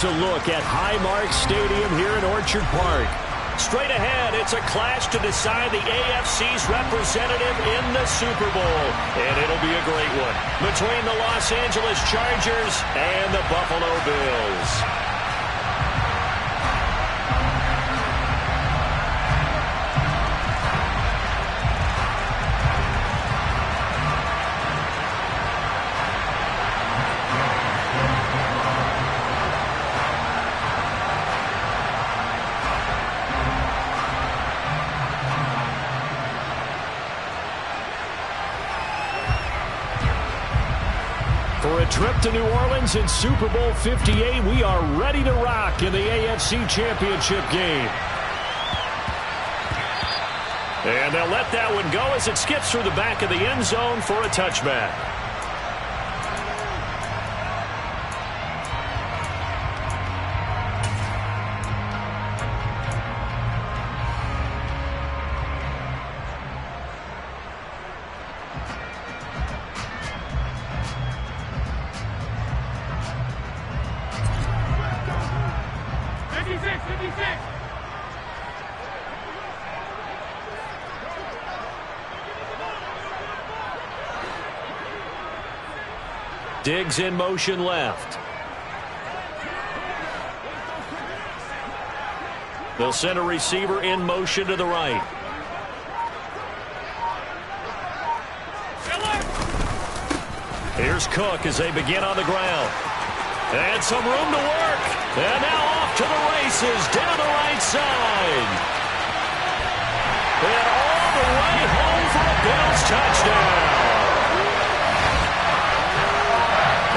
To look at Highmark Stadium here in Orchard Park. Straight ahead, it's a clash to decide the AFC's representative in the Super Bowl. And it'll be a great one between the Los Angeles Chargers and the Buffalo Bills. For a trip to New Orleans in Super Bowl 58, we are ready to rock in the AFC Championship game. And they'll let that one go as it skips through the back of the end zone for a touchback. Diggs in motion left. They'll send a receiver in motion to the right. Here's Cook as they begin on the ground. And some room to work. And now off to the races down the right side. And all the way home for a Bills touchdown.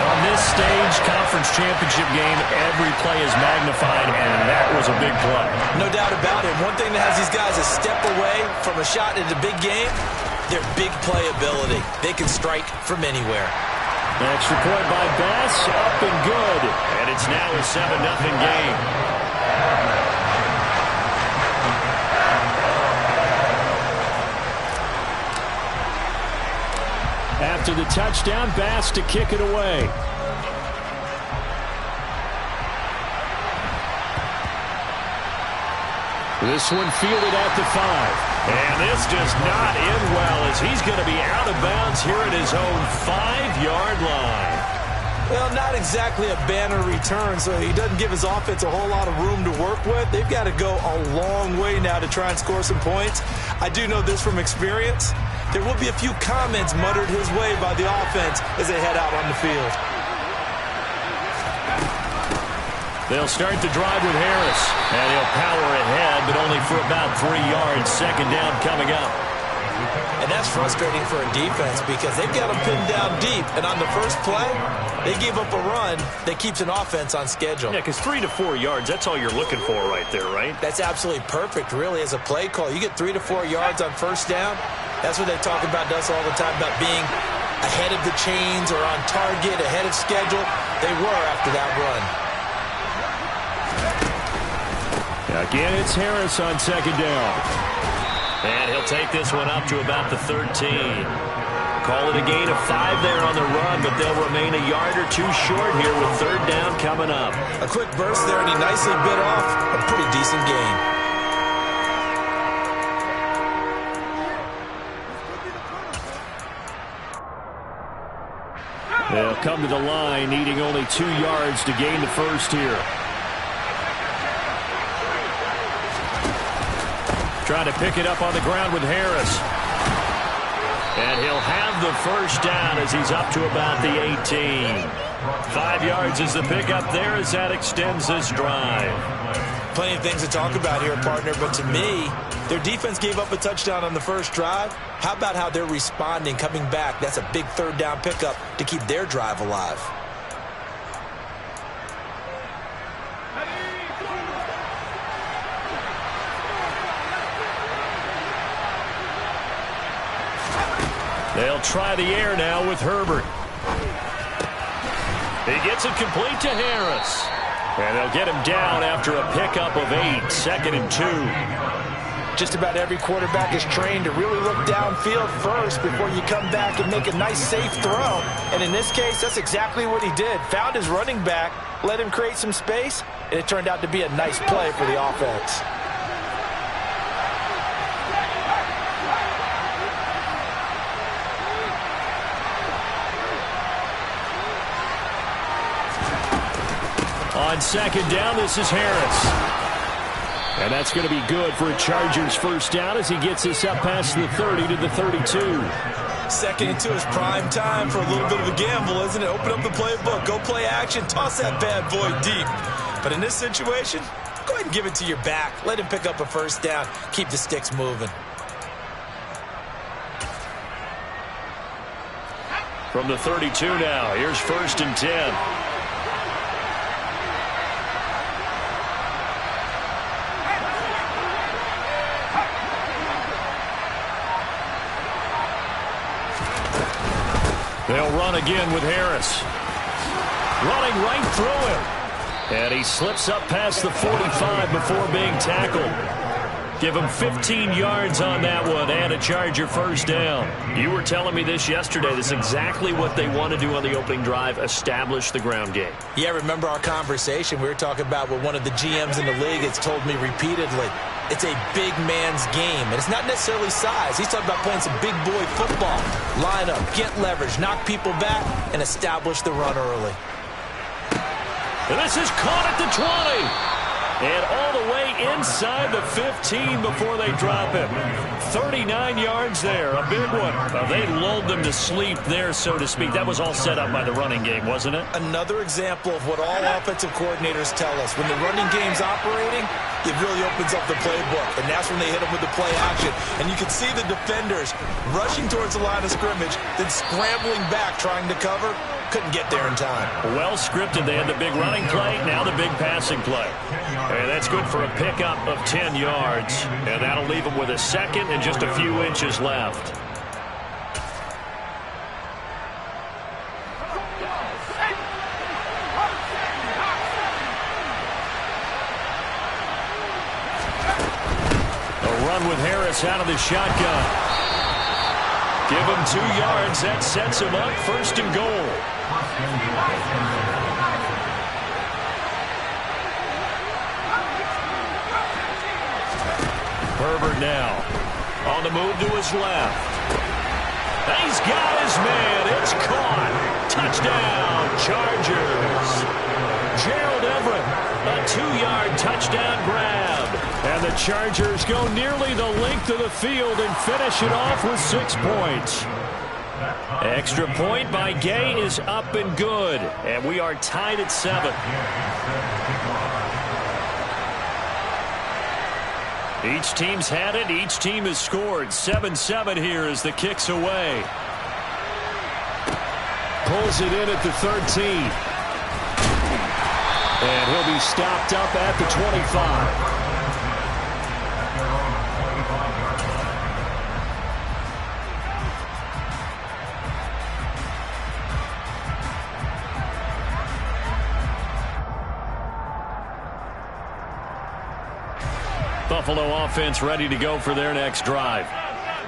On this stage, conference championship game, every play is magnified, and that was a big play. No doubt about it. One thing that has these guys a step away from a shot in the big game, their big play ability. They can strike from anywhere. Extra point by Bass, up and good. And it's now a 7-0 game. After the touchdown, Bass to kick it away. This one fielded at the 5. And this does not end well as he's going to be out of bounds here at his own 5-yard line. Well, not exactly a banner return, so he doesn't give his offense a whole lot of room to work with. They've got to go a long way now to try and score some points. I do know this from experience. There will be a few comments muttered his way by the offense as they head out on the field. They'll start the drive with Harris, and he'll power ahead, but only for about 3 yards. Second down coming up. And that's frustrating for a defense because they've got them pinned down deep, and on the first play, they give up a run that keeps an offense on schedule. Yeah, because 3 to 4 yards, that's all you're looking for right there, right? That's absolutely perfect, really, as a play call. You get 3 to 4 yards on first down. That's what they talk about us all the time, about being ahead of the chains or on target, ahead of schedule. They were after that run. Again, it's Harris on second down. And he'll take this one up to about the 13. Call it a gain of 5 there on the run, but they'll remain a yard or two short here with third down coming up. A quick burst there, and he nicely bit off a pretty decent gain. They'll come to the line, needing only 2 yards to gain the first here. Trying to pick it up on the ground with Harris. And he'll have the first down as he's up to about the 18. 5 yards is the pickup there as that extends this drive. Plenty of things to talk about here, partner, but to me, their defense gave up a touchdown on the first drive. How about how they're responding, coming back? That's a big third down pickup to keep their drive alive. They'll try the air now with Herbert. He gets it complete to Harris. And they'll get him down after a pickup of 8, 2nd and 2. Just about every quarterback is trained to really look downfield first before you come back and make a nice, safe throw. And in this case, that's exactly what he did. Found his running back, let him create some space, and it turned out to be a nice play for the offense. On second down, this is Harris. And that's going to be good for a Chargers first down as he gets this up past the 30 to the 32. Second and 2 is prime time for a little bit of a gamble, isn't it? Open up the playbook, go play action, toss that bad boy deep. But in this situation, go ahead and give it to your back. Let him pick up a first down. Keep the sticks moving. From the 32 now, here's first and 10. They'll run again with Harris. Running right through him. And he slips up past the 45 before being tackled. Give him 15 yards on that one and a Charger first down. You were telling me this yesterday. This is exactly what they want to do on the opening drive, establish the ground game. Yeah, remember our conversation? We were talking about what one of the GMs in the league has told me repeatedly. It's a big man's game, and it's not necessarily size. He's talking about playing some big boy football. Line up, get leverage, knock people back, and establish the run early. And this is caught at the 20. And all the way inside the 15 before they drop him. 39 yards there, a big one. They lulled them to sleep there, so to speak. That was all set up by the running game, wasn't it? Another example of what all offensive coordinators tell us. When the running game's operating, it really opens up the playbook. And that's when they hit them with the play action. And you can see the defenders rushing towards the line of scrimmage, then scrambling back, trying to cover. Couldn't get there in time. Well scripted. They had the big running play, now the big passing play. And that's good for a pickup of 10 yards. And that'll leave them with a second and just a few inches left. A run with Harris out of the shotgun. Give him 2 yards. That sets him up first and goal. Herbert now on the move to his left. He's got his man. It's caught. Touchdown, Chargers. Gerald Everett, a 2-yard touchdown grab. And the Chargers go nearly the length of the field and finish it off with 6 points. Extra point by Gay is up and good. And we are tied at 7. Each team's had it. Each team has scored. 7-7 here as the kick's away. Pulls it in at the 13. And he'll be stopped up at the 25. Buffalo offense ready to go for their next drive.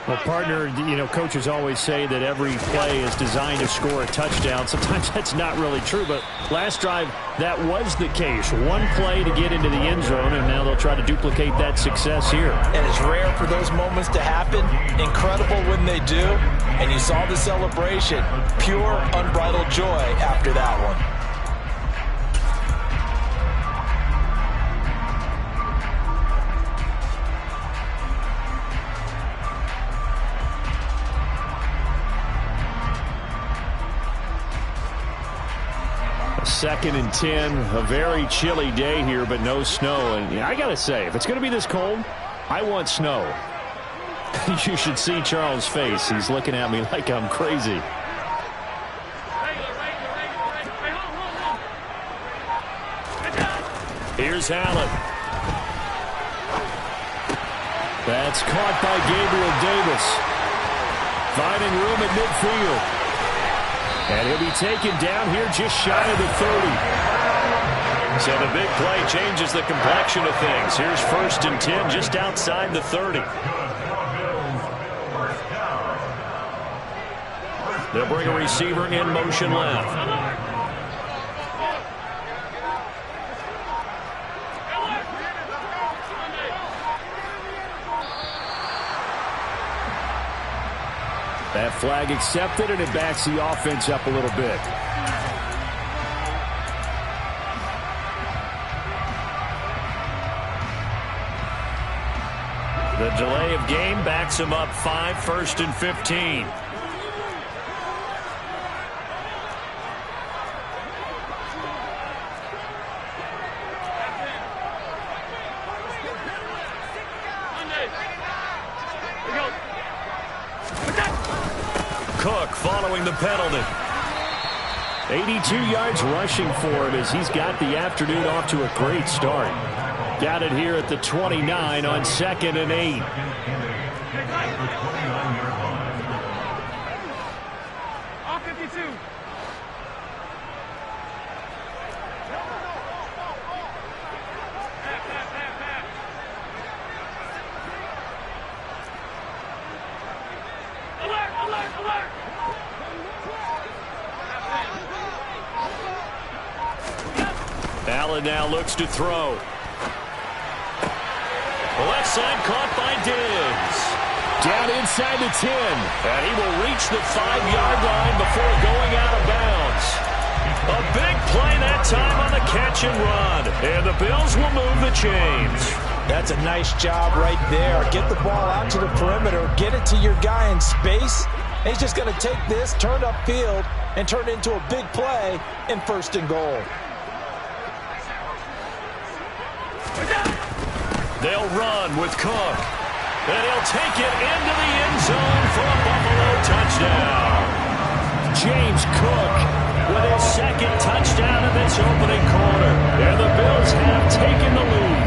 Well, partner, you know, coaches always say that every play is designed to score a touchdown. Sometimes that's not really true, but last drive, that was the case. One play to get into the end zone, and now they'll try to duplicate that success here. And it's rare for those moments to happen. Incredible when they do. And you saw the celebration. Pure, unbridled joy after that one. Second and 10, a very chilly day here, but no snow. And I got to say, if it's going to be this cold, I want snow. You should see Charles' face. He's looking at me like I'm crazy. Here's Allen. That's caught by Gabriel Davis. Finding room at midfield. And he'll be taken down here just shy of the 30. So the big play changes the complexion of things. Here's 1st and 10 just outside the 30. They'll bring a receiver in motion left. That flag accepted, and it backs the offense up a little bit. The delay of game backs him up 5, 1st and 15. Cook following the penalty. 82 yards rushing for him as he's got the afternoon off to a great start. Got it here at the 29 on 2nd and 8. All 52. Allen now looks to throw. The left side caught by Diggs. Down inside the 10. And he will reach the 5-yard line before going out of bounds. A big play that time on the catch and run. And the Bills will move the chains. That's a nice job right there. Get the ball out to the perimeter. Get it to your guy in space. And he's just going to take this, turn upfield, and turn it into a big play in 1st and goal. They'll run with Cook. And he'll take it into the end zone for a Buffalo touchdown. James Cook with his 2nd touchdown in this opening quarter. And the Bills have taken the lead.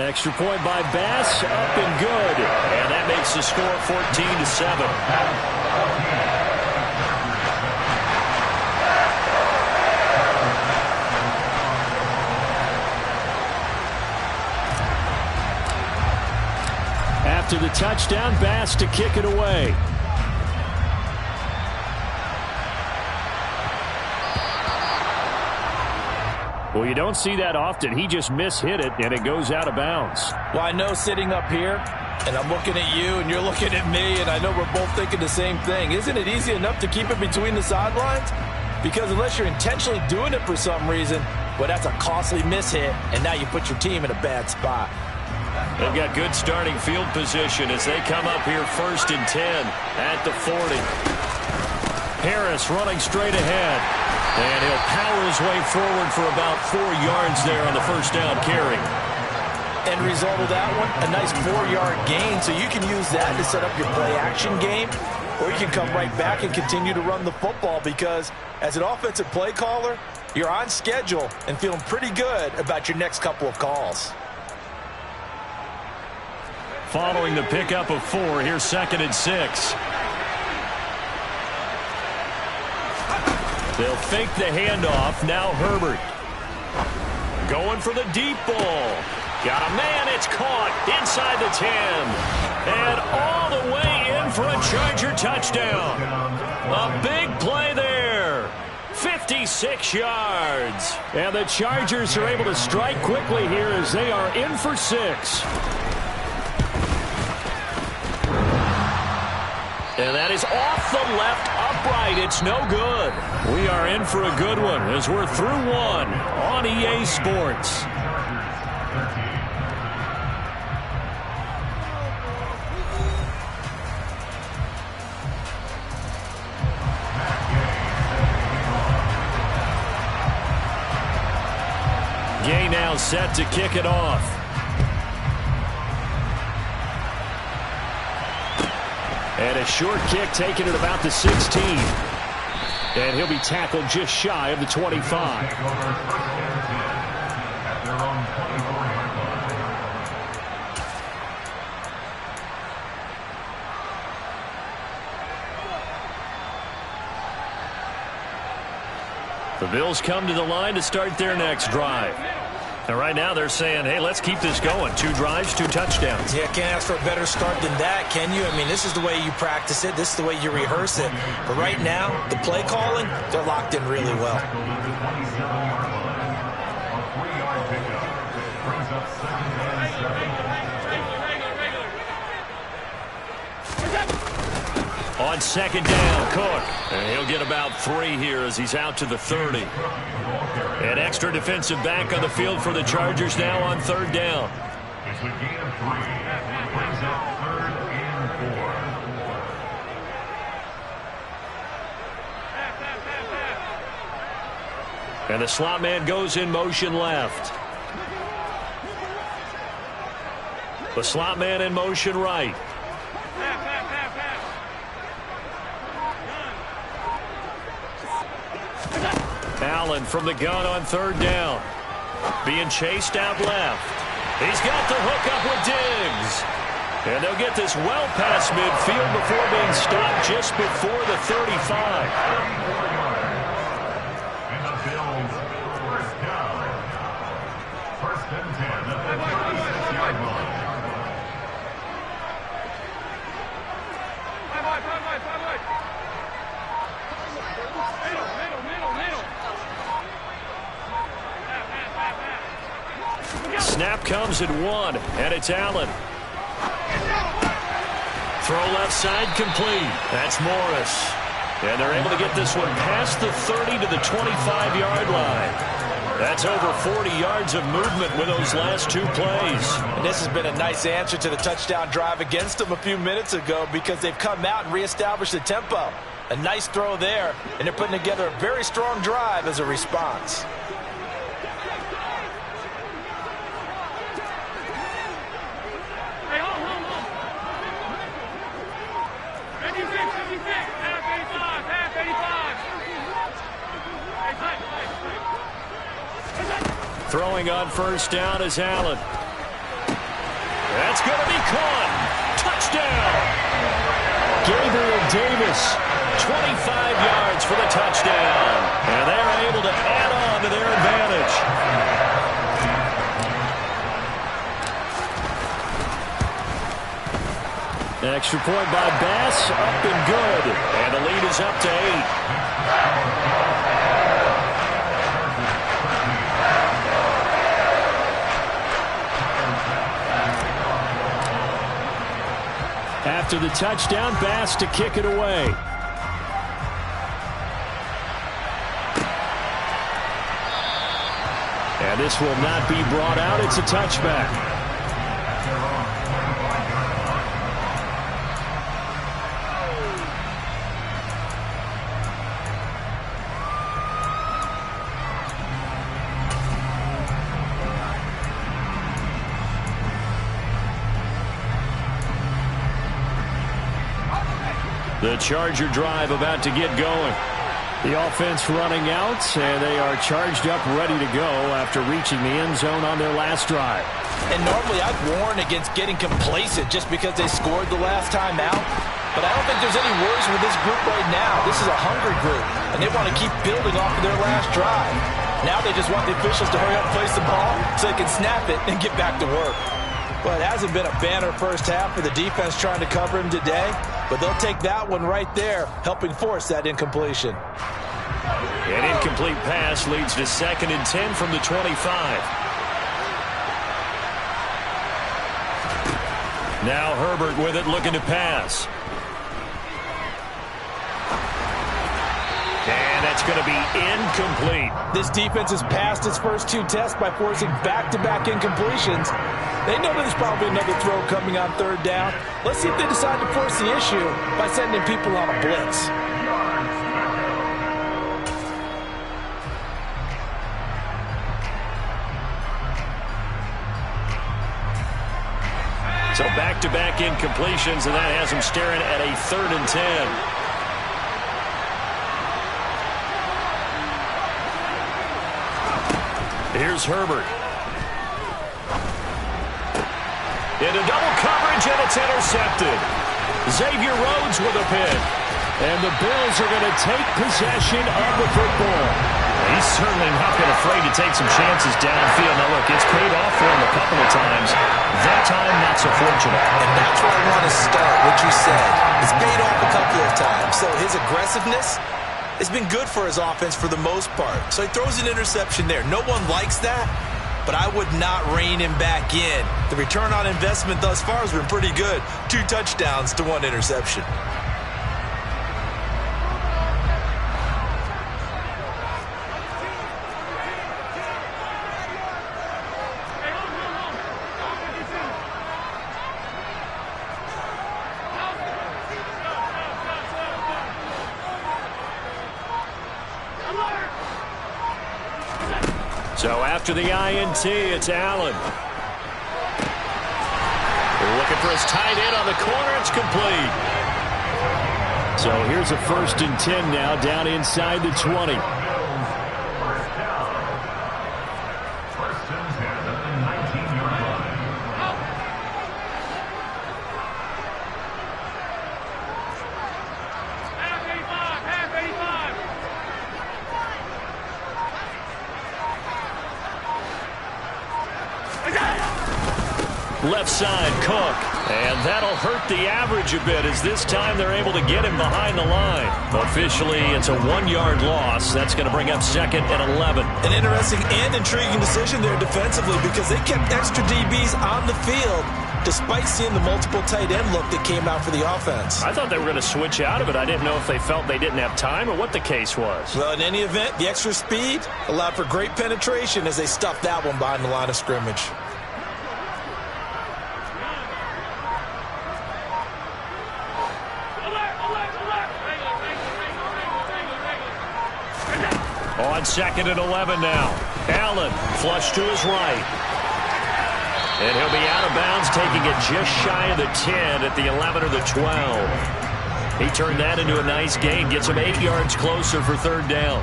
Extra point by Bass, up and good. And that makes the score 14-7. After the touchdown, Bass to kick it away. Well, you don't see that often. He just mishit it, and it goes out of bounds. Well, I know sitting up here, and I'm looking at you, and you're looking at me, and I know we're both thinking the same thing. Isn't it easy enough to keep it between the sidelines? Because unless you're intentionally doing it for some reason, well, that's a costly mishit, and now you put your team in a bad spot. They've got good starting field position as they come up here 1st and 10 at the 40. Harris running straight ahead. And he'll power his way forward for about 4 yards there on the 1st down carry. End result of that one, a nice 4-yard gain. So you can use that to set up your play-action game, or you can come right back and continue to run the football because as an offensive play caller, you're on schedule and feeling pretty good about your next couple of calls. Following the pickup of 4, here's 2nd and 6. They'll fake the handoff. Now Herbert. Going for the deep ball. Got a man. It's caught inside the 10. And all the way in for a Charger touchdown. A big play there. 56 yards. And the Chargers are able to strike quickly here as they are in for 6. And that is off the left upright. It's no good. We are in for a good one as we're through 1 on EA Sports. Gay now set to kick it off. And a short kick taken at about the 16. And he'll be tackled just shy of the 25. The Bills come to the line to start their next drive. And right now they're saying, hey, let's keep this going. 2 drives, 2 touchdowns. Yeah, can't ask for a better start than that, can you? I mean, this is the way you practice it. This is the way you rehearse it. But right now, the play calling, they're locked in really well. On second down, Cook. And he'll get about 3 here as he's out to the 30. An extra defensive back on the field for the Chargers now on 3rd down. It's a gain of 3. Brings up 3rd and 4. And the slot man goes in motion left. The slot man in motion right. Allen from the gun on 3rd down. Being chased out left. He's got the hook up with Diggs. And they'll get this well past midfield before being stopped just before the 35. And the Bills, 1st down. 1st and 10 at the 36-yard line. Snap comes at 1, and it's Allen. Throw left side complete. That's Morris. And they're able to get this one past the 30 to the 25-yard line. That's over 40 yards of movement with those last 2 plays. And this has been a nice answer to the touchdown drive against them a few minutes ago because they've come out and reestablished the tempo. A nice throw there, and they're putting together a very strong drive as a response. Throwing on 1st down is Allen. That's going to be caught. Touchdown. Gabriel Davis, 25 yards for the touchdown. And they're able to add on to their advantage. An extra point by Bass, up and good. And the lead is up to 8. After the touchdown, Bass to kick it away. And this will not be brought out. It's a touchback. The Charger drive about to get going. The offense running out, and they are charged up, ready to go after reaching the end zone on their last drive. And normally I'd warn against getting complacent just because they scored the last time out. But I don't think there's any worries with this group right now. This is a hungry group, and they want to keep building off of their last drive. Now they just want the officials to hurry up and place the ball so they can snap it and get back to work. Well, it hasn't been a banner first half for the defense trying to cover him today, but they'll take that one right there, helping force that incompletion. An incomplete pass leads to 2nd and 10 from the 25. Now Herbert with it, looking to pass. And that's going to be incomplete. This defense has passed its first 2 tests by forcing back-to-back incompletions. They know there's probably another throw coming on 3rd down. Let's see if they decide to force the issue by sending people on a blitz. So back-to-back incompletions, and that has them staring at a 3rd and 10. Here's Herbert. Into double coverage, and it's intercepted. Xavier Rhodes with a pick. And the Bills are going to take possession of the football. He's certainly not been afraid to take some chances downfield. Now, look, it's paid off for him a couple of times. That time, not so fortunate. And that's where I want to start, what you said. It's paid off a couple of times. So his aggressiveness has been good for his offense for the most part. So he throws an interception there. No one likes that, but I would not rein him back in. The return on investment thus far has been pretty good. 2 touchdowns to 1 interception. So after the INT, it's Allen. Looking for his tight end on the corner. It's complete. So here's a 1st and 10 now, down inside the 20. First and 10 at the 19-yard line. Half 85, half 85. Left side, Cook. And that'll hurt the average a bit as this time they're able to get him behind the line. Officially, it's a 1-yard loss. That's going to bring up 2nd and 11. An interesting and intriguing decision there defensively because they kept extra DBs on the field despite seeing the multiple tight end look that came out for the offense. I thought they were going to switch out of it. I didn't know if they felt they didn't have time or what the case was. Well, in any event, the extra speed allowed for great penetration as they stuffed that one behind the line of scrimmage. On 2nd and 11 now. Allen flush to his right. And he'll be out of bounds, taking it just shy of the 10 at the 11 or the 12. He turned that into a nice gain, gets him 8 yards closer for 3rd down.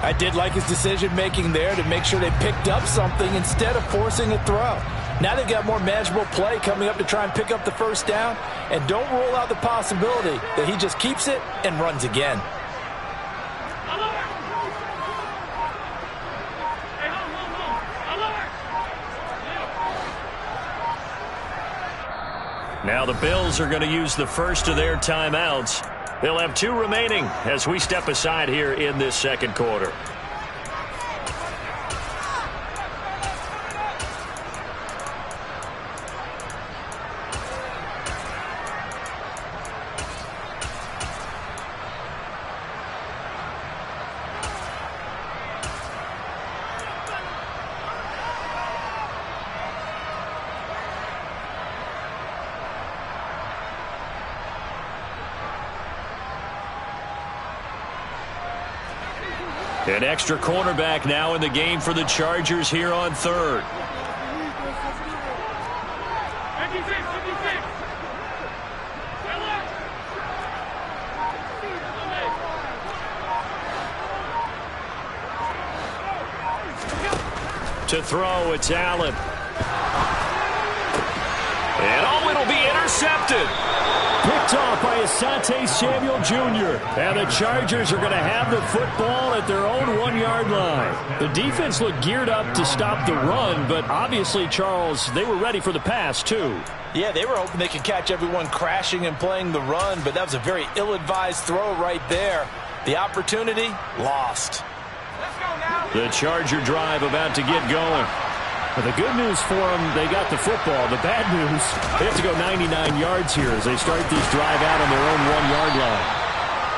I did like his decision-making there to make sure they picked up something instead of forcing a throw. Now they've got more manageable play coming up to try and pick up the 1st down, and don't rule out the possibility that he just keeps it and runs again. Now the Bills are going to use the first of their timeouts. They'll have 2 remaining as we step aside here in this 2nd quarter. An extra cornerback now in the game for the Chargers here on 3rd. 56, 56. To throw, it's Allen. And it'll be intercepted. Picked off by Asante Samuel Jr. And the Chargers are going to have the football at their own 1-yard line. The defense looked geared up to stop the run, but obviously, Charles, they were ready for the pass, too. Yeah, they were hoping they could catch everyone crashing and playing the run, but that was a very ill-advised throw right there. The opportunity, lost. The Charger drive about to get going. Well, the good news for them, they got the football. The bad news, they have to go 99 yards here as they start this drive out on their own 1-yard line.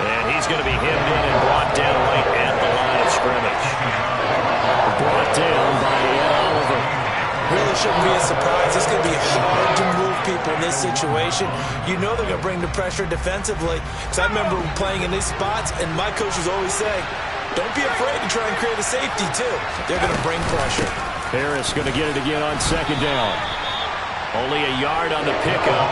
And he's going to be hemmed in and brought down right at the line of scrimmage. Brought down by Ed Oliver. Really shouldn't be a surprise. It's going to be hard to move people in this situation. You know they're going to bring the pressure defensively. Because I remember playing in these spots, and my coaches always say, don't be afraid to try and create a safety, too. They're going to bring pressure. Harris going to get it again on 2nd down. Only a yard on the pickup,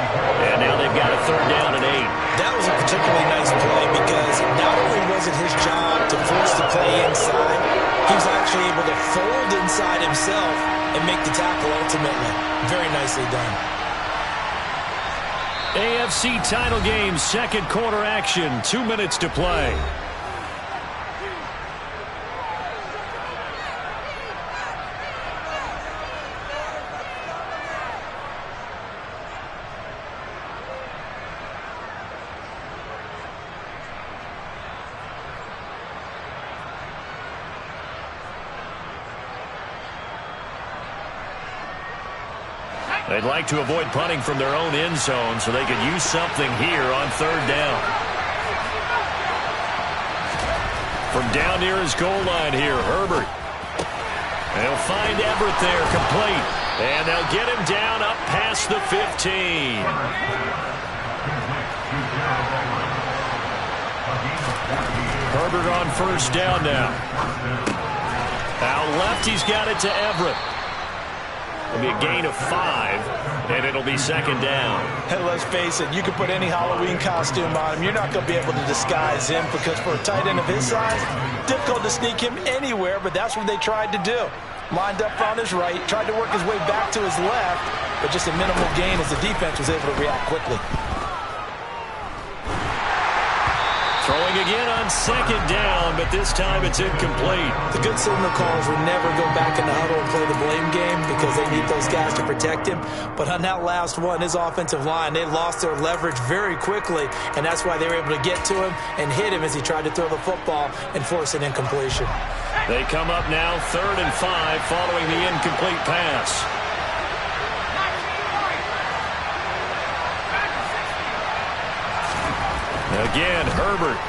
and now they've got a 3rd down and 8. That was a particularly nice play because not only was it his job to force the play inside, he was actually able to fold inside himself and make the tackle ultimately. Very nicely done. AFC title game, 2nd quarter action, 2 minutes to play. They'd like to avoid punting from their own end zone so they could use something here on third down. From down near his goal line here, Herbert. They'll find Everett there, complete. And they'll get him down up past the 15. Herbert on first down now. Out left, he's got it to Everett. It'll be a gain of 5, and it'll be second down. And let's face it, you can put any Halloween costume on him. You're not going to be able to disguise him because for a tight end of his size, difficult to sneak him anywhere, but that's what they tried to do. Lined up on his right, tried to work his way back to his left, but just a minimal gain as the defense was able to react quickly. Throwing again on second down, but this time it's incomplete. The good signal callers would never go back in the huddle and play the blame game because they need those guys to protect him. But on that last one, his offensive line, they lost their leverage very quickly, and that's why they were able to get to him and hit him as he tried to throw the football and force an incompletion. They come up now 3rd and 5 following the incomplete pass. Again, Herbert.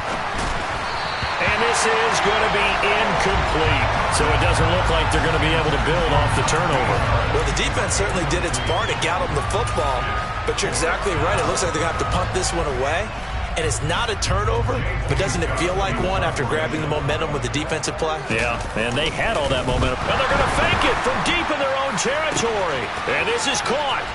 And this is going to be incomplete. So it doesn't look like they're going to be able to build off the turnover. Well, the defense certainly did its part to get them the football. But you're exactly right. It looks like they're going to have to punt this one away. And it's not a turnover, but doesn't it feel like one after grabbing the momentum with the defensive play? Yeah, and they had all that momentum. And they're going to fake it from deep in their own territory. And this is caught.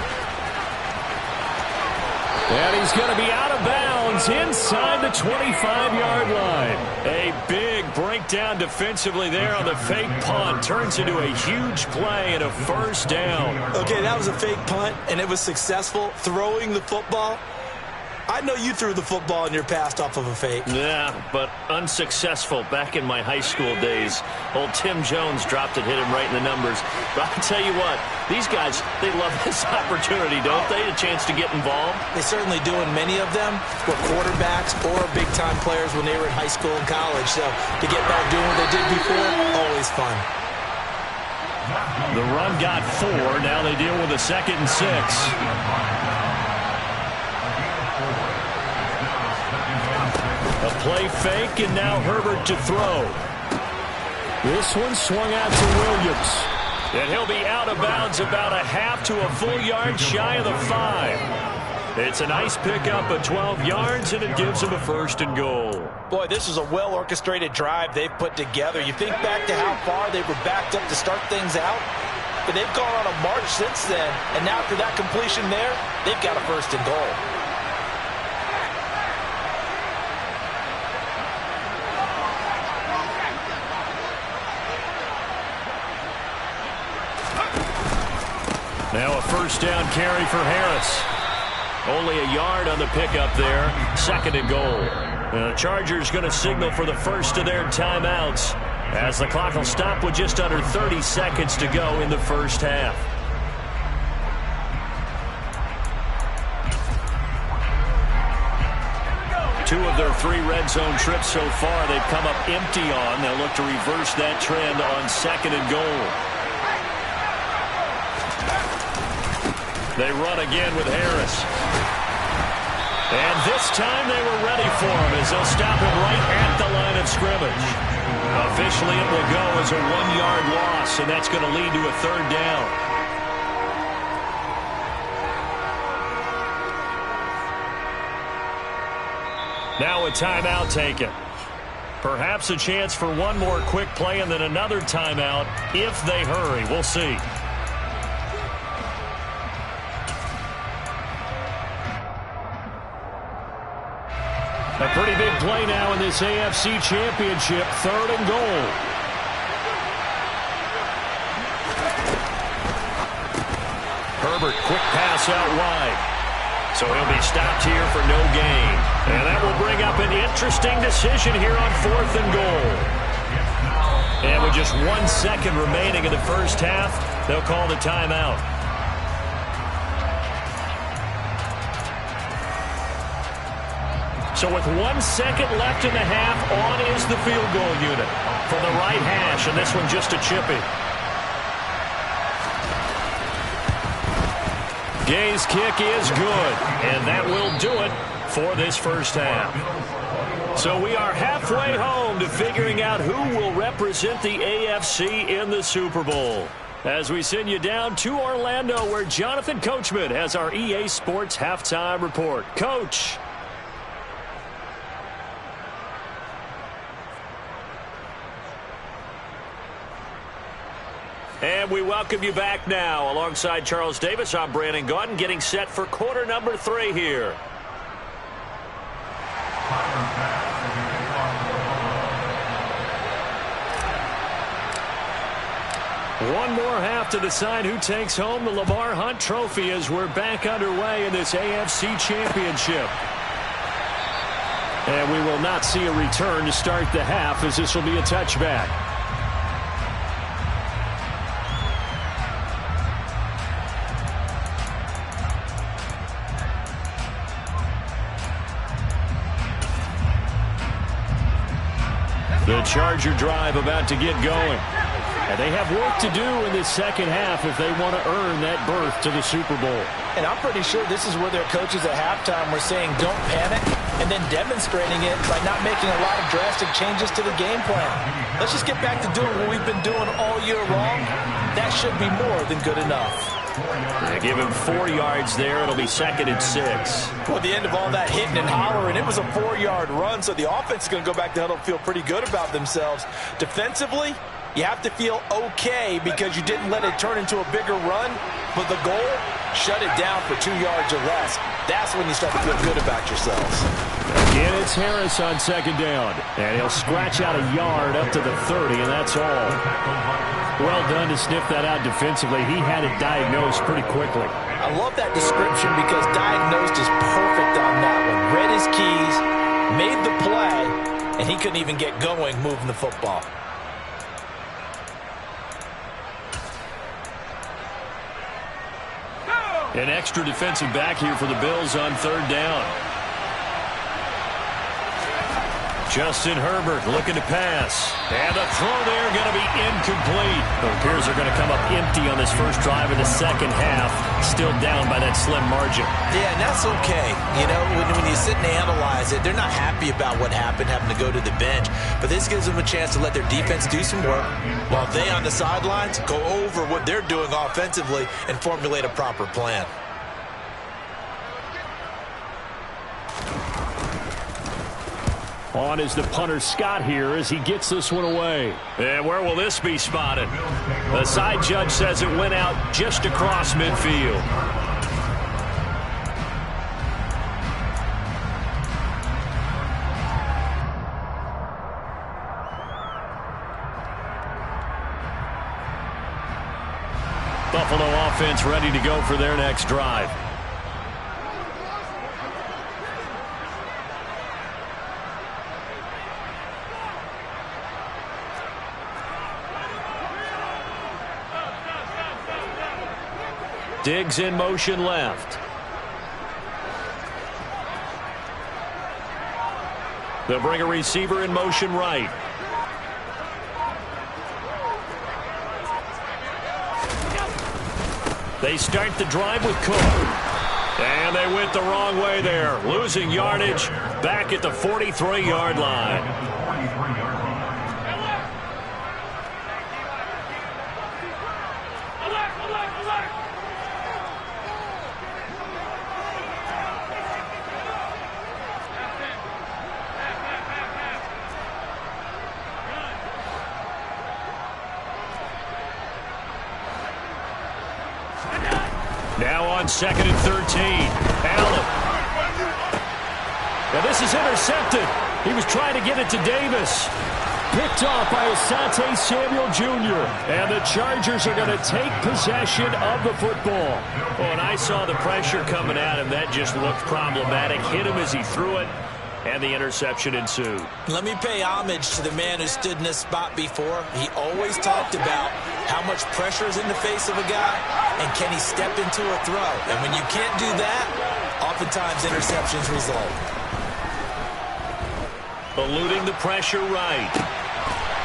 And he's going to be out of bounds inside the 25-yard line. A big breakdown defensively there on the fake punt. Turns into a huge play and a first down. Okay, that was a fake punt, and it was successful. Throwing the football, I know you threw the football in your past off of a fake. Yeah, but unsuccessful back in my high school days. Old Tim Jones dropped it, hit him right in the numbers. But I'll tell you what, these guys, they love this opportunity, don't they? A chance to get involved. They certainly do, and many of them were quarterbacks or big-time players when they were in high school and college. So to get back doing what they did before, always fun. The run got 4. Now they deal with a 2nd and 6. A play fake, and now Herbert to throw. This one swung out to Williams. And he'll be out of bounds about a half to a full yard shy of the 5. It's a nice pickup of 12 yards, and it gives him a 1st and goal. Boy, this is a well-orchestrated drive they've put together. You think back to how far they were backed up to start things out, but they've gone on a march since then, and now after that completion there, they've got a 1st and goal. Now a 1st down carry for Harris. Only a yard on the pickup there. 2nd and goal. The Chargers going to signal for the first of their timeouts as the clock will stop with just under 30 seconds to go in the first half. Two of their 3 red zone trips so far they've come up empty on. They'll look to reverse that trend on 2nd and goal. They run again with Harris. And this time they were ready for him as they'll stop him right at the line of scrimmage. Officially it will go as a 1-yard loss, and that's going to lead to a 3rd down. Now a timeout taken. Perhaps a chance for one more quick play and then another timeout if they hurry. We'll see. A pretty big play now in this AFC Championship. 3rd and goal. Herbert, quick pass out wide. So he'll be stopped here for no gain. And that will bring up an interesting decision here on 4th and goal. And with just 1 second remaining in the first half, they'll call the timeout. So with 1 second left in the half, on is the field goal unit for the right hash, and this one just a chippy. Gay's kick is good, and that will do it for this first half. So we are halfway home to figuring out who will represent the AFC in the Super Bowl. As we send you down to Orlando, where Jonathan Coachman has our EA Sports Halftime Report. Coach. And we welcome you back now. Alongside Charles Davis, I'm Brandon Gaudin, getting set for quarter number 3 here. One more half to decide who takes home the Lamar Hunt Trophy as we're back underway in this AFC Championship. And we will not see a return to start the half, as this will be a touchback. The Charger drive about to get going. And they have work to do in this second half if they want to earn that berth to the Super Bowl. And I'm pretty sure this is where their coaches at halftime were saying don't panic, and then demonstrating it by not making a lot of drastic changes to the game plan. Let's just get back to doing what we've been doing all year long. That should be more than good enough. They give him 4 yards there. It'll be 2nd and 6. Well, at the end of all that hitting and hollering, it was a 4-yard run, so the offense is going to go back to huddle and feel pretty good about themselves. Defensively, you have to feel okay because you didn't let it turn into a bigger run, but the goal, shut it down for 2 yards or less. That's when you start to feel good about yourselves. Again, it's Harris on 2nd down, and he'll scratch out a yard up to the 30, and that's all. Well done to sniff that out defensively. He had it diagnosed pretty quickly. I love that description because diagnosed is perfect on that one. Read his keys, made the play, and he couldn't even get going moving the football. An extra defensive back here for the Bills on 3rd down. Justin Herbert looking to pass. And the throw there going to be incomplete. It appears they're going to come up empty on this first drive of the second half. Still down by that slim margin. Yeah, and that's okay. You know, when you sit and analyze it, they're not happy about what happened, having to go to the bench. But this gives them a chance to let their defense do some work while they on the sidelines go over what they're doing offensively and formulate a proper plan. On is the punter Scott here as he gets this one away. And where will this be spotted? The side judge says it went out just across midfield. Buffalo offense ready to go for their next drive. Diggs in motion left. They'll bring a receiver in motion right. They start the drive with Cook. And they went the wrong way there. Losing yardage back at the 43-yard line. Now on 2nd and 13. Allen. Now this is intercepted. He was trying to get it to Davis. Picked off by Asante Samuel Jr. And the Chargers are going to take possession of the football. Oh, and I saw the pressure coming at him. That just looked problematic. Hit him as he threw it. And the interception ensued. Let me pay homage to the man who stood in this spot before. He always talked about how much pressure is in the face of a guy and can he step into a throw. And when you can't do that, oftentimes interceptions result. Eluding the pressure right.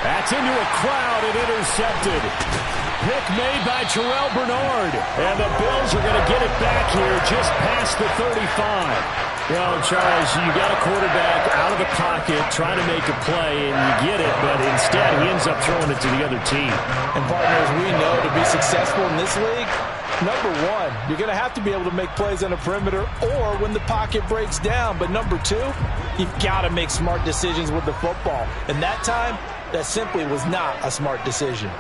That's into a crowd and intercepted. pick made by Terrell Bernard. And the Bills are going to get it back here just past the 35. You know, Charles, you got a quarterback out of the pocket trying to make a play, and you get it, but instead he ends up throwing it to the other team. And partners, we know to be successful in this league, number one, you're going to have to be able to make plays on the perimeter or when the pocket breaks down. But number two, you've got to make smart decisions with the football. And that time, that simply was not a smart decision.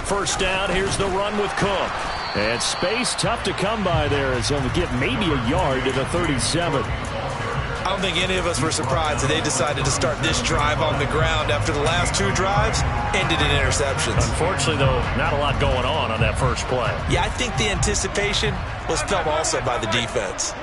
First down, here's the run with Cook. And space tough to come by there as he'll get maybe a yard to the 37. I don't think any of us were surprised that they decided to start this drive on the ground after the last two drives ended in interceptions. Unfortunately, though, not a lot going on that first play. Yeah, I think the anticipation was felt also by the defense.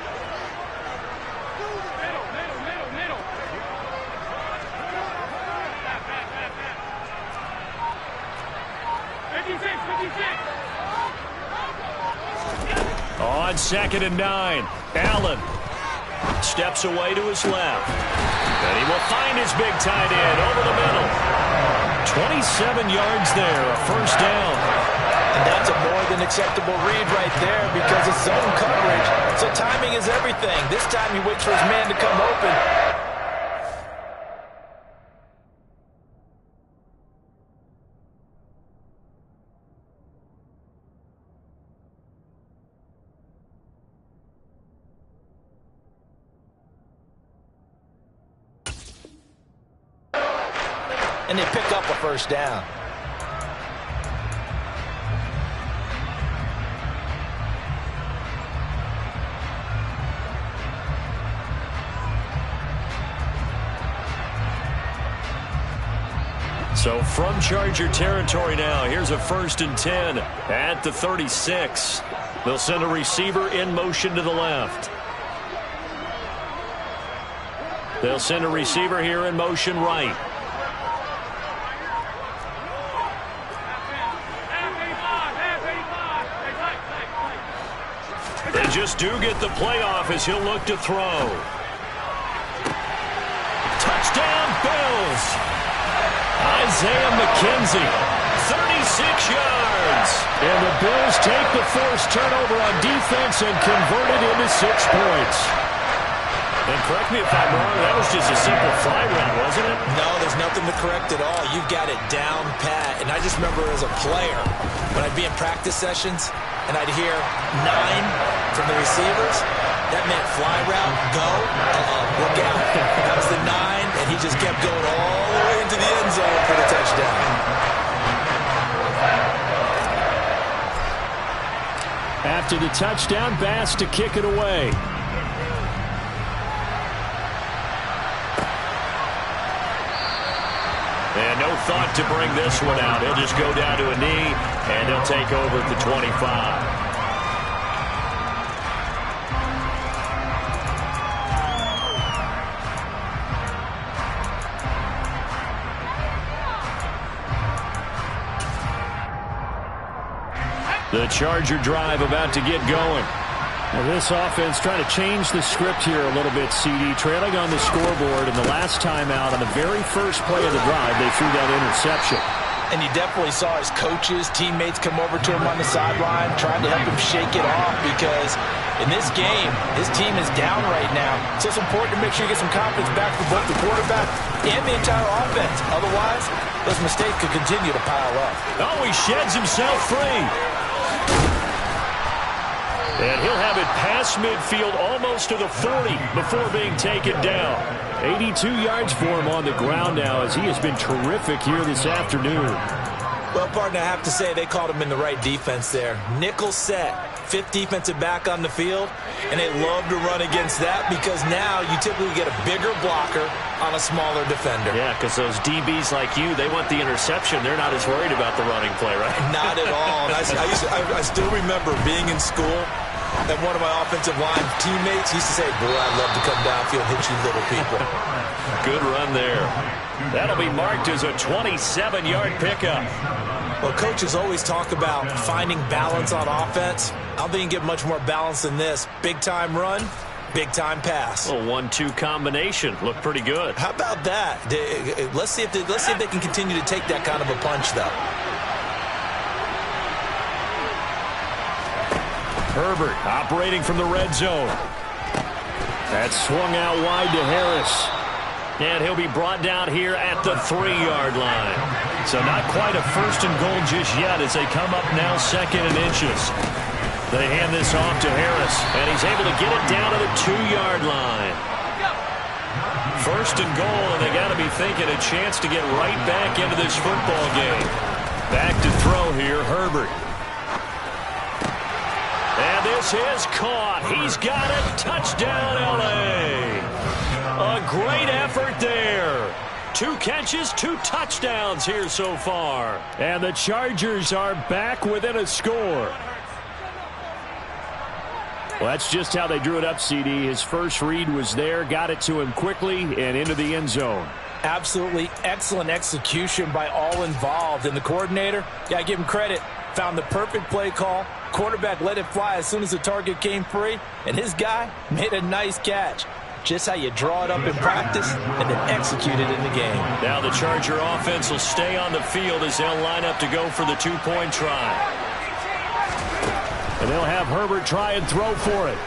On 2nd and 9, Allen steps away to his left. And he will find his big tight end over the middle. 27 yards there, a first down. And that's a more than acceptable read right there because it's zone coverage. So timing is everything. This time he waits for his man to come open. And they pick up a first down. So from Charger territory now, here's a 1st and 10 at the 36. They'll send a receiver in motion to the left. They'll send a receiver here in motion right. They just do get the playoff as he'll look to throw. Touchdown, Bills. Isaiah McKenzie, 36 yards. And the Bills take the forced turnover on defense and convert it into 6 points. And correct me if I'm wrong, that was just a simple fly route, wasn't it? No, there's nothing to correct at all. You've got it down pat. And I just remember as a player, when I'd be in practice sessions, and I'd hear 9 from the receivers, that meant fly route, go, look out. That was the 9, and he just kept going all the way into the end zone for the touchdown. After the touchdown, Bass to kick it away. And no thought to bring this one out. He'll just go down to a knee, and he'll take over at the 25. The Charger drive about to get going. Now this offense trying to change the script here a little bit, CD. Trailing on the scoreboard, and the last time out on the very first play of the drive, they threw that interception. And you definitely saw his coaches, teammates come over to him on the sideline, trying to help him shake it off because in this game, his team is down right now. So it's important to make sure you get some confidence back for both the quarterback and the entire offense. Otherwise, those mistakes could continue to pile up. Oh, he sheds himself free. And he'll have it past midfield almost to the 40 before being taken down. 82 yards for him on the ground now as he has been terrific here this afternoon. Well, partner, I have to say they called him in the right defense there. Nickel set, 5th defensive back on the field, and they love to run against that because now you typically get a bigger blocker on a smaller defender. Yeah, because those DBs like you, they want the interception. They're not as worried about the running play, right? Not at all. And I still remember being in school, And one of my offensive line teammates used to say, boy, I'd love to come downfield and hit you little people. Good run there. That'll be marked as a 27-yard pickup. Well, coaches always talk about finding balance on offense. I don't think you can get much more balance than this. Big-time run, big-time pass. A 1-2 combination. Looked pretty good. How about that? Let's see if they can continue to take that kind of a punch, though. Herbert operating from the red zone. That swung out wide to Harris. And he'll be brought down here at the 3-yard line. So not quite a first and goal just yet as they come up now 2nd and inches. They hand this off to Harris. And he's able to get it down to the 2-yard line. First and goal, and they got to be thinking a chance to get right back into this football game. Back to throw here, Herbert. And this is caught. He's got it. Touchdown, L.A. A great effort there. 2 catches, 2 touchdowns here so far. And the Chargers are back within a score. Well, that's just how they drew it up, CD. His first read was there, got it to him quickly, and into the end zone. Absolutely excellent execution by all involved. And the coordinator, yeah, give him credit, found the perfect play call. Quarterback let it fly as soon as the target came free, and his guy made a nice catch. Just how you draw it up in practice and then execute it in the game. Now the Charger offense will stay on the field as they'll line up to go for the 2-point try. And they'll have Herbert try and throw for it.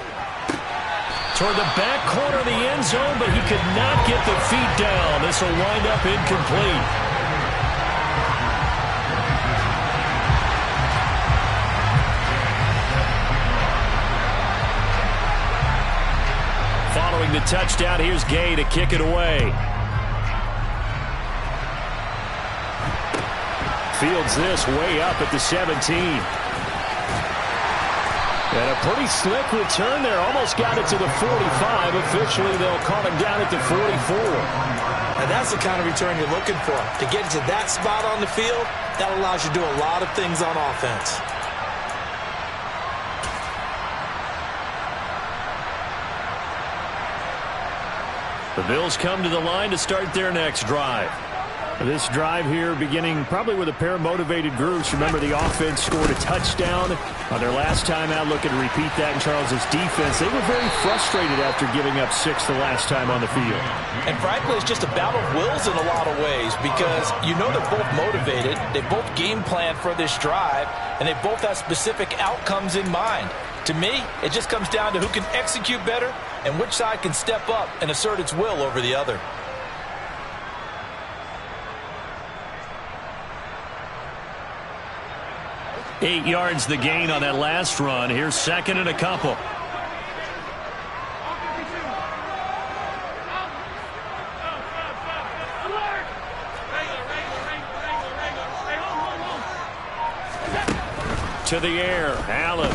Toward the back corner of the end zone, but he could not get the feet down. This will wind up incomplete. Following the touchdown, here's Gay to kick it away. Fields this way up at the 17. And a pretty slick return there. Almost got it to the 45. Officially, they'll call him down at the 44. And that's the kind of return you're looking for. To get to that spot on the field, that allows you to do a lot of things on offense. The Bills come to the line to start their next drive. This drive here beginning probably with a pair of motivated groups. Remember, the offense scored a touchdown on their last time out. Looking to repeat that in Charles's defense. They were very frustrated after giving up 6 the last time on the field. And frankly, it's just a battle of wills in a lot of ways because you know they're both motivated. They both game plan for this drive, and they both have specific outcomes in mind. To me, it just comes down to who can execute better and which side can step up and assert its will over the other. Eight yards the gain on that last run. Here's 2nd and a couple. To the air, Allen.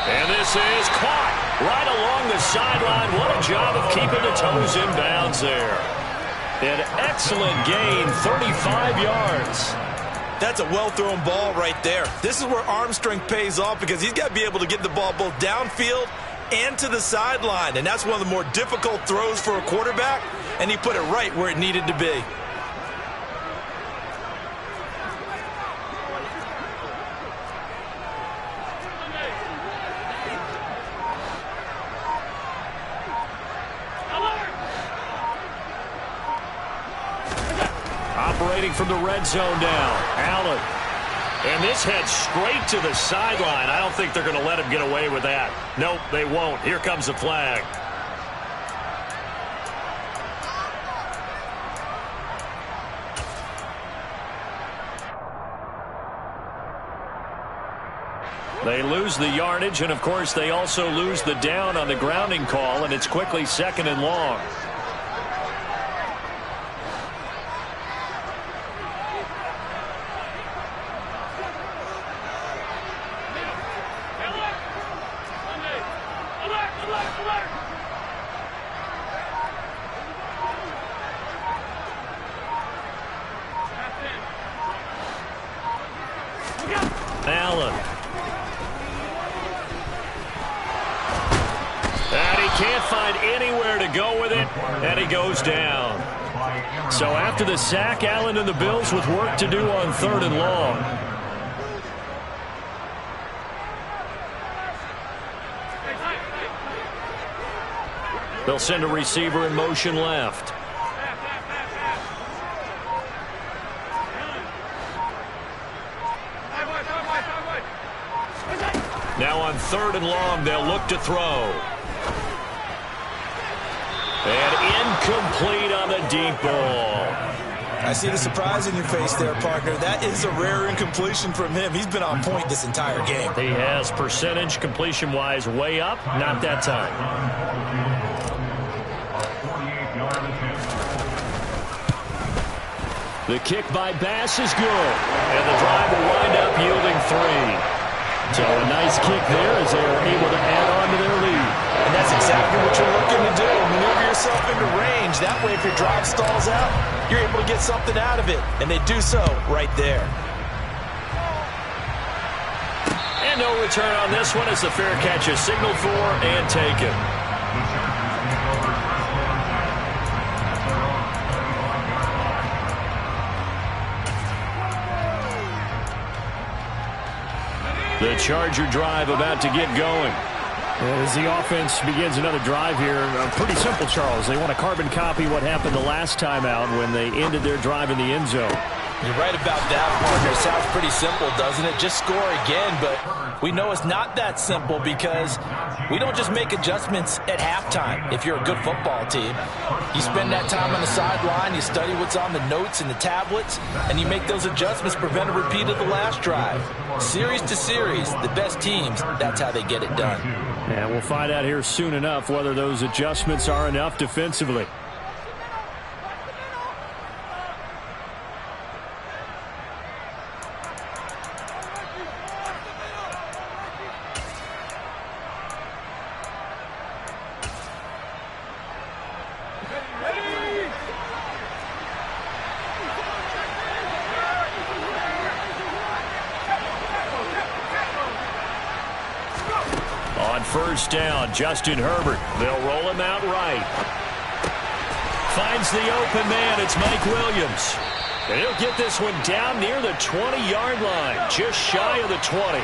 And this is caught right along the sideline. What a job of keeping the toes in bounds there. An excellent gain, 35 yards. That's a well-thrown ball right there. This is where arm strength pays off because he's got to be able to get the ball both downfield and to the sideline. And that's one of the more difficult throws for a quarterback, and he put it right where it needed to be. Operating from the red zone now, Allen. And this heads straight to the sideline. I don't think they're going to let him get away with that. Nope, they won't. Here comes the flag. They lose the yardage, and of course they also lose the down on the grounding call, and it's quickly 2nd and long. Allen. find anywhere to go with it, and he goes down. So after the sack, Allen and the Bills with work to do on 3rd and long. They'll send a receiver in motion left. Now on 3rd and long, they'll look to throw. And incomplete on the deep ball. I see the surprise in your face there, partner. That is a rare incompletion from him. He's been on point this entire game. He has percentage completion-wise way up. Not that time. The kick by Bass is good. And the drive will wind up yielding 3. So a nice kick there as they are able to add on to their lead. And that's exactly what you're looking to do. Maneuver yourself into range. That way, if your drive stalls out, you're able to get something out of it. And they do so right there. And no return on this one as the fair catch is signaled for and taken. The Charger drive about to get going. As the offense begins another drive here, pretty simple, Charles. They want to carbon copy what happened the last time out when they ended their drive in the end zone. You're right about that, partner. Sounds pretty simple, doesn't it? Just score again, but we know it's not that simple because we don't just make adjustments at halftime. If you're a good football team, you spend that time on the sideline, you study what's on the notes and the tablets, and you make those adjustments, prevent a repeat of the last drive. Series to series, the best teams, that's how they get it done. And we'll find out here soon enough whether those adjustments are enough defensively. First down, Justin Herbert. They'll roll him out right. Finds the open man. It's Mike Williams. And he'll get this one down near the 20-yard line, just shy of the 20.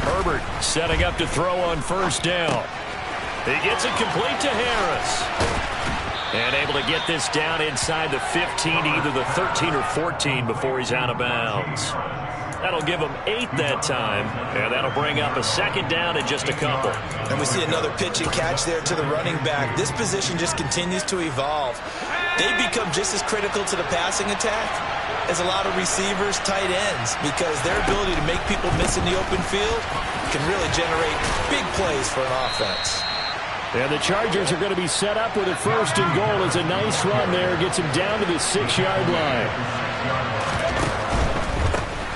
Herbert setting up to throw on first down. He gets it complete to Harris. And able to get this down inside the 15, either the 13 or 14 before he's out of bounds. That'll give him 8 that time, and that'll bring up a second down in just a couple. And we see another pitch and catch there to the running back. This position just continues to evolve. They become just as critical to the passing attack as a lot of receivers, tight ends, because their ability to make people miss in the open field can really generate big plays for an offense. And the Chargers are going to be set up with a 1st and goal as a nice run there. Gets him down to the 6-yard line.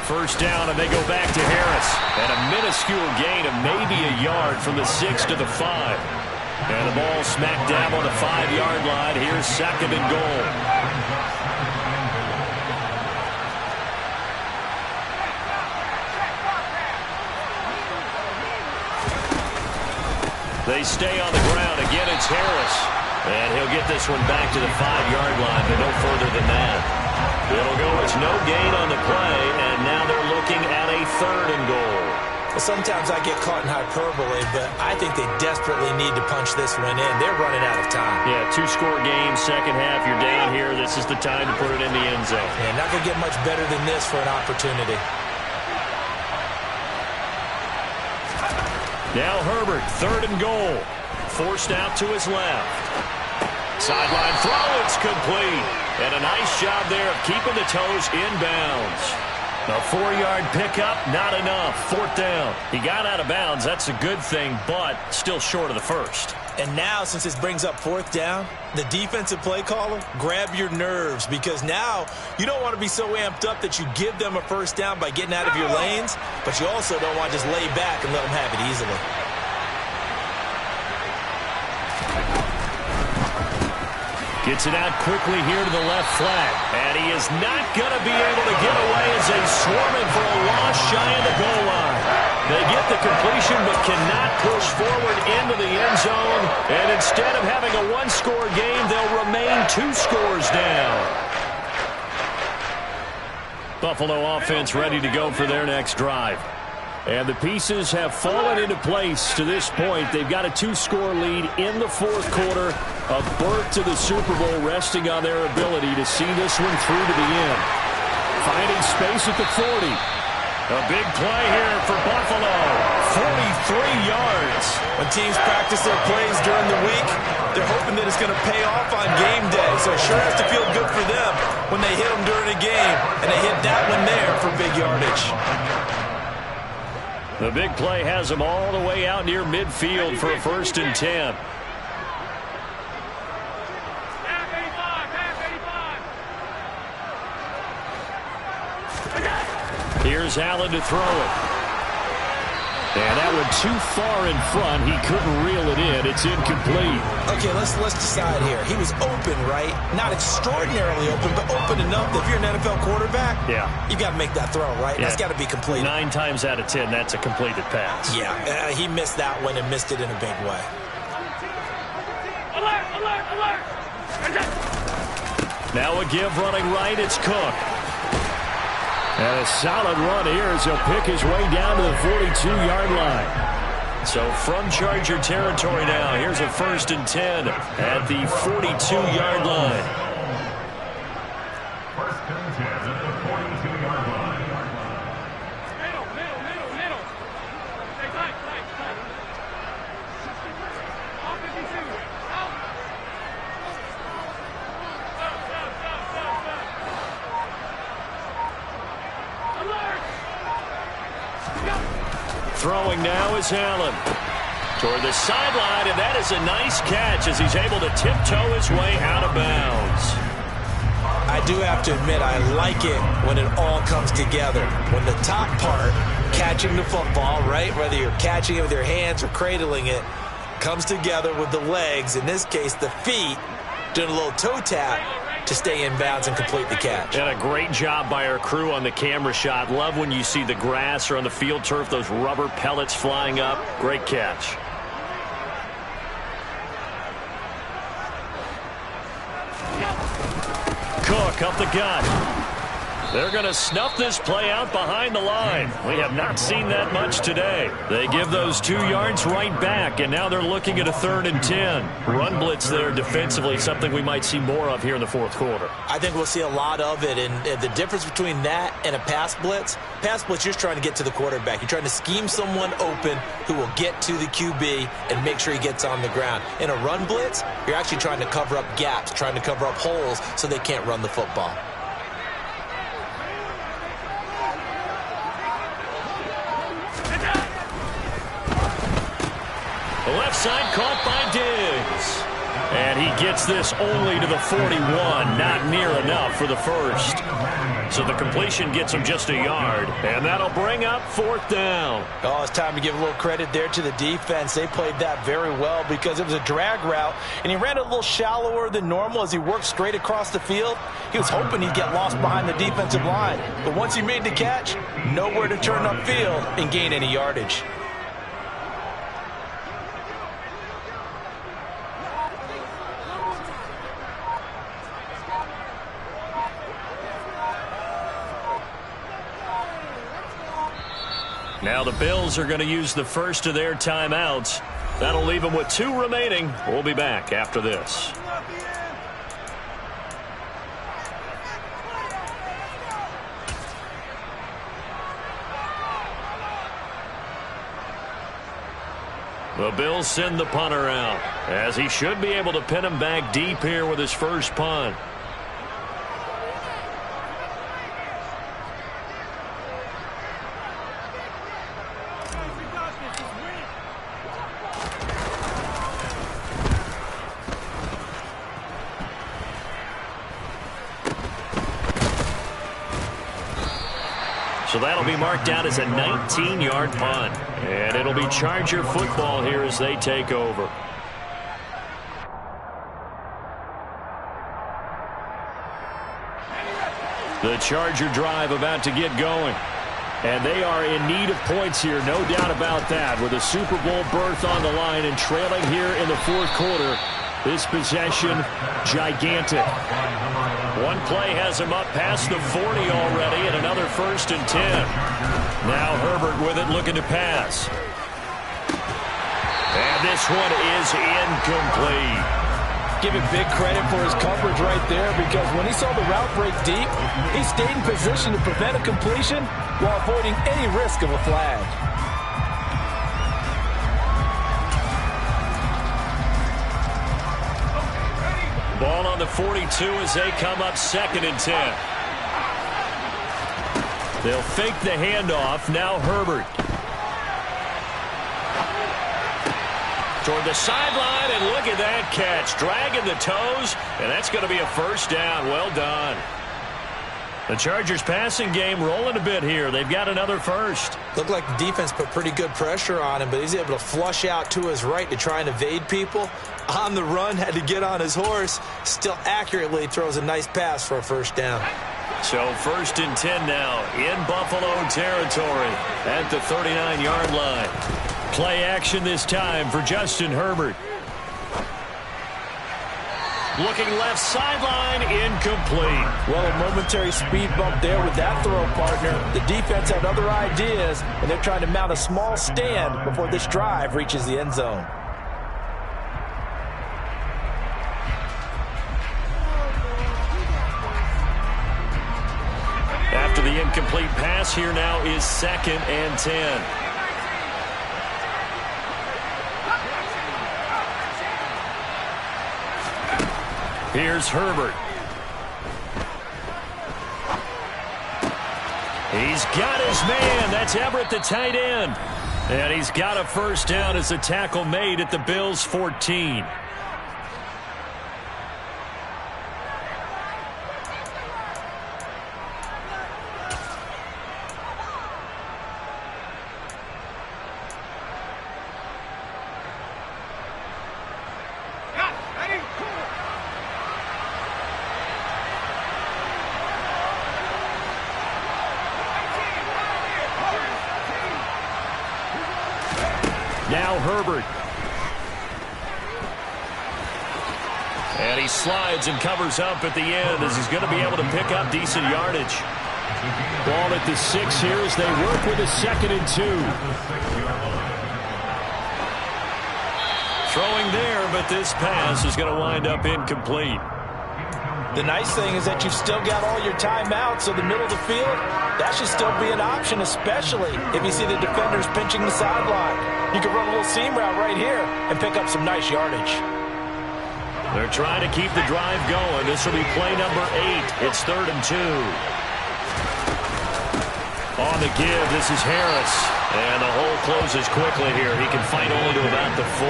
First down, and they go back to Harris. And a minuscule gain of maybe a yard from the 6 to the 5. And the ball smack dab on the 5-yard line. Here's 2nd and goal. They stay on the ground. Again, it's Harris. And he'll get this one back to the 5-yard line, but no further than that. It'll go as no gain on the play, and now they're looking at a 3rd and goal. Well, sometimes I get caught in hyperbole, but I think they desperately need to punch this one in. They're running out of time. Yeah, 2-score game, second half, you're down here. This is the time to put it in the end zone. Yeah, not going to get much better than this for an opportunity. Now Herbert, 3rd and goal. Forced out to his left. Sideline throw, it's complete. And a nice job there of keeping the toes inbounds. A 4-yard pickup, not enough. 4th down. He got out of bounds. That's a good thing, but still short of the 1st. And now, since this brings up 4th down, the defensive play caller, grab your nerves, because now you don't want to be so amped up that you give them a 1st down by getting out of your lanes, but you also don't want to just lay back and let them have it easily. Gets it out quickly here to the left flat. And he is not going to be able to get away as they swarm him for a loss shy of the goal line. They get the completion but cannot push forward into the end zone. And instead of having a one-score game, they'll remain 2 scores down. Buffalo offense ready to go for their next drive. And the pieces have fallen into place to this point. They've got a 2-score lead in the fourth quarter. A berth to the Super Bowl resting on their ability to see this one through to the end. Finding space at the 40. A big play here for Buffalo. 43 yards. When teams practice their plays during the week, they're hoping that it's going to pay off on game day. So it sure has to feel good for them when they hit them during a game. And they hit that one there for big yardage. The big play has them all the way out near midfield for a 1st and 10. Here's Allen to throw it. And that one too far in front. He couldn't reel it in. It's incomplete. Okay, let's decide here. He was open, right? Not extraordinarily open, but open enough that if you're an NFL quarterback, you got to make that throw, right? That's got to be completed. 9 times out of 10, that's a completed pass. Yeah, he missed that one and missed it in a big way. Alert, alert, alert! Now a give running right. It's Cook. And a solid run here as he'll pick his way down to the 42-yard line. So from Charger territory now, here's a 1st and 10 at the 42-yard line. 1st and 10 at the 42-yard line. Middle. Stay tight. All 52. Out. Throwing now is Allen. Toward the sideline, and that is a nice catch as he's able to tiptoe his way out of bounds. I do have to admit, I like it when it all comes together. When the top part, catching the football, right, whether you're catching it with your hands or cradling it, comes together with the legs, in this case the feet, doing a little toe tap to stay in bounds and complete the catch. And a great job by our crew on the camera shot. Love when you see the grass or on the field turf, those rubber pellets flying up. Great catch. Cook up the gut. They're going to snuff this play out behind the line. We have not seen that much today. They give those 2 yards right back, and now they're looking at a 3rd and 10. Run blitz there defensively, something we might see more of here in the fourth quarter. I think we'll see a lot of it, and the difference between that and a pass blitz, you're just trying to get to the quarterback. You're trying to scheme someone open who will get to the QB and make sure he gets on the ground. In a run blitz, you're actually trying to cover up gaps, trying to cover up holes so they can't run the football. The left side caught by Diggs. And he gets this only to the 41, not near enough for the 1st. So the completion gets him just a yard, and that'll bring up 4th down. Oh, it's time to give a little credit there to the defense. They played that very well because it was a drag route, and he ran it a little shallower than normal as he worked straight across the field. He was hoping he'd get lost behind the defensive line. But once he made the catch, nowhere to turn upfield and gain any yardage. Now the Bills are going to use the first of their timeouts. That'll leave them with 2 remaining. We'll be back after this. The Bills send the punter out, as he should be able to pin him back deep here with his first punt. So that'll be marked down as a 19-yard punt. And it'll be Charger football here as they take over. The Charger drive about to get going. And they are in need of points here, no doubt about that. With a Super Bowl berth on the line and trailing here in the fourth quarter, this possession, gigantic. One play has him up past the 40 already, and another 1st and 10. Now Herbert with it, looking to pass. And this one is incomplete. Give him big credit for his coverage right there, because when he saw the route break deep, he stayed in position to prevent a completion while avoiding any risk of a flag. Ball on the 42 as they come up 2nd and 10. They'll fake the handoff. Now Herbert. Toward the sideline, and look at that catch. Dragging the toes, and that's going to be a 1st down. Well done. The Chargers passing game rolling a bit here. They've got another 1st. Looked like the defense put pretty good pressure on him, but he's able to flush out to his right to try and evade people. On the run, had to get on his horse. Still accurately throws a nice pass for a 1st down. So 1st and 10 now in Buffalo territory at the 39-yard line. Play action this time for Justin Herbert. Looking left sideline, incomplete. Well, a momentary speed bump there with that throw, partner. The defense had other ideas, and they're trying to mount a small stand before this drive reaches the end zone. After the incomplete pass, here now is 2nd and 10. Here's Herbert. He's got his man. That's Everett, the tight end. And he's got a 1st down as a tackle made at the Bills' 14. Now Herbert. And he slides and covers up at the end as he's going to be able to pick up decent yardage. Ball at the 6 here as they work with a 2nd and 2. Throwing there, but this pass is going to wind up incomplete. The nice thing is that you've still got all your timeouts, so the middle of the field, that should still be an option, especially if you see the defenders pinching the sideline. You can run a little seam route right here and pick up some nice yardage. They're trying to keep the drive going. This will be play number 8. It's 3rd and 2. On the give, this is Harris. And the hole closes quickly here. He can fight only to about the 4.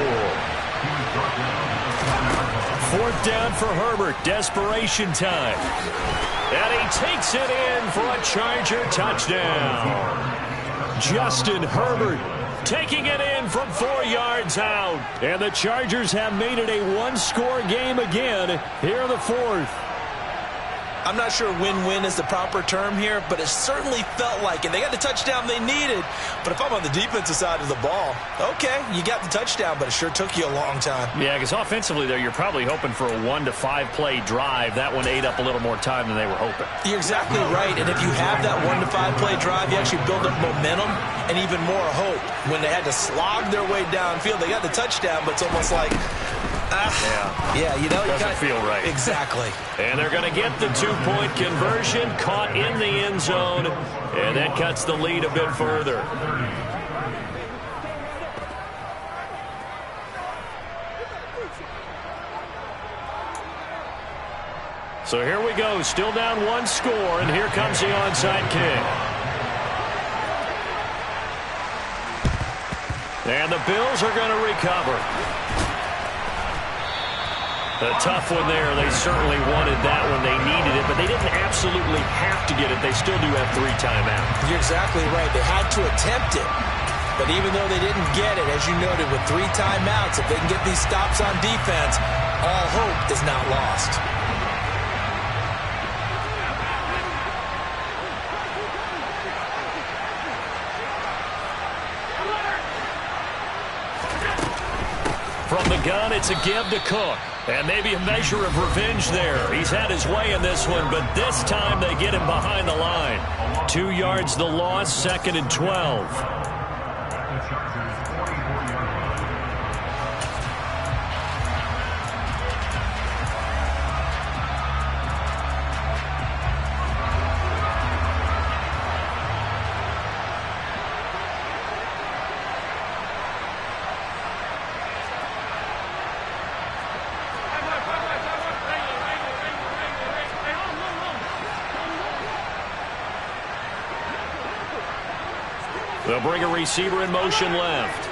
4th down for Herbert. Desperation time. And he takes it in for a Charger touchdown. Justin Herbert taking it in from 4 yards out. And the Chargers have made it a one-score game again here in the 4th. I'm not sure win-win is the proper term here, but it certainly felt like it. They got the touchdown they needed, but if I'm on the defensive side of the ball, okay, you got the touchdown, but it sure took you a long time. Yeah, because offensively, though, you're probably hoping for a 1 to 5 play drive. That one ate up a little more time than they were hoping. You're exactly right, and if you have that 1 to 5 play drive, you actually build up momentum and even more hope. When they had to slog their way downfield, they got the touchdown, but it's almost like, yeah, you know, doesn't feel right. Exactly. And they're going to get the 2-point conversion, caught in the end zone, and that cuts the lead a bit further. So here we go, still down 1 score, and here comes the onside kick. And the Bills are going to recover. A tough one there. They certainly wanted that one. They needed it, but they didn't absolutely have to get it. They still do have 3 timeouts. You're exactly right. They had to attempt it. But even though they didn't get it, as you noted, with 3 timeouts, if they can get these stops on defense, all hope is not lost. From the gun, it's a give to Cook. And maybe a measure of revenge there. He's had his way in this one, but this time they get him behind the line. 2 yards the loss, 2nd and 12. They'll bring a receiver in motion left.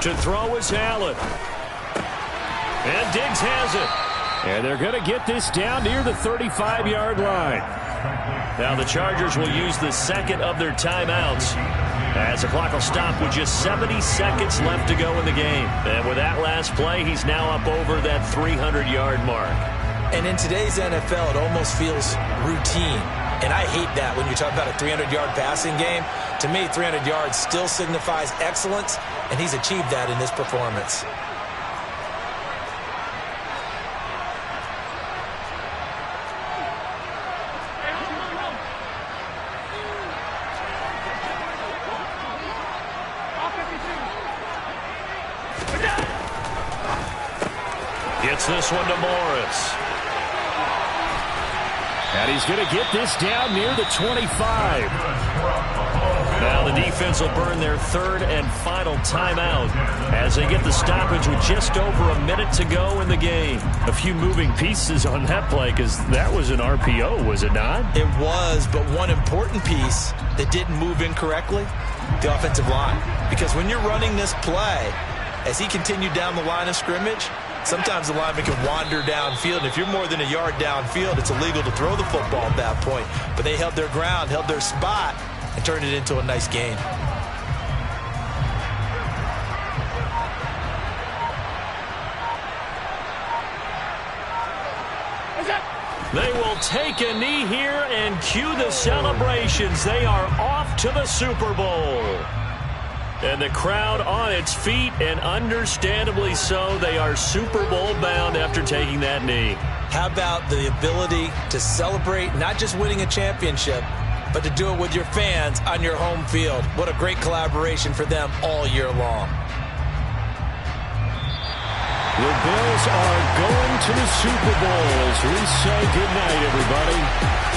To throw is Allen. And Diggs has it. And they're going to get this down near the 35-yard line. Now the Chargers will use the second of their timeouts, as the clock will stop with just 70 seconds left to go in the game. And with that last play, he's now up over that 300-yard mark. And in today's NFL, it almost feels routine. And I hate that when you talk about a 300-yard passing game. To me, 300 yards still signifies excellence, and he's achieved that in this performance. Gets this one to Morris. And he's going to get this down near the 25. Now the defense will burn their third and final timeout as they get the stoppage with just over a minute to go in the game. A few moving pieces on that play, because that was an RPO, was it not? It was, but one important piece that didn't move incorrectly, the offensive line. Because when you're running this play, as he continued down the line of scrimmage, sometimes the lineman can wander downfield. And if you're more than a yard downfield, it's illegal to throw the football at that point. But they held their ground, held their spot, and turned it into a nice gain. They will take a knee here and cue the celebrations. They are off to the Super Bowl. And the crowd on its feet, and understandably so. They are Super Bowl bound after taking that knee. How about the ability to celebrate not just winning a championship, but to do it with your fans on your home field? What a great collaboration for them all year long. The Bills are going to the Super Bowl as we say goodnight, everybody.